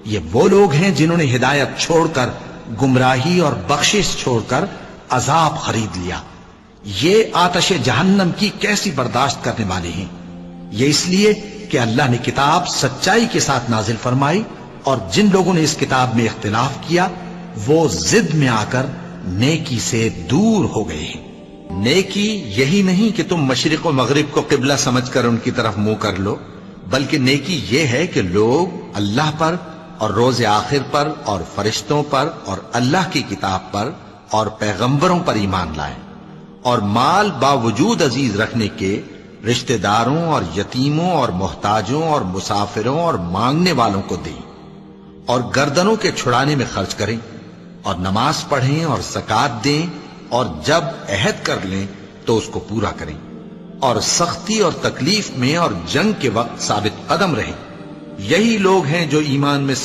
یہ وہ لوگ ہیں جنہوں نے ہدایت چھوڑ کر گمراہی اور بخشش چھوڑ کر عذاب خرید لیا. یہ آتش جہنم کی کیسی برداشت کرنے والے ہیں. یہ اس لیے کہ اللہ نے کتاب سچائی کے ساتھ نازل فرمائی، اور جن لوگوں نے اس کتاب میں اختلاف کیا وہ ضد میں آ کر نیکی سے دور ہو گئے ہیں. نیکی یہی نہیں کہ تم مشرق و مغرب کو قبلہ سمجھ کر ان کی طرف منہ کر لو، بلکہ نیکی یہ ہے کہ لوگ اللہ پر اور روز آخر پر اور فرشتوں پر اور اللہ کی کتاب پر اور پیغمبروں پر ایمان لائیں، اور مال باوجود عزیز رکھنے کے رشتہ داروں اور یتیموں اور محتاجوں اور مسافروں اور مانگنے والوں کو دیں، اور گردنوں کے چھڑانے میں خرچ کریں، اور نماز پڑھیں اور زکوٰۃ دیں، اور جب عہد کر لیں تو اس کو پورا کریں، اور سختی اور تکلیف میں اور جنگ کے وقت ثابت قدم رہیں. یہی لوگ ہیں جو ایمان میں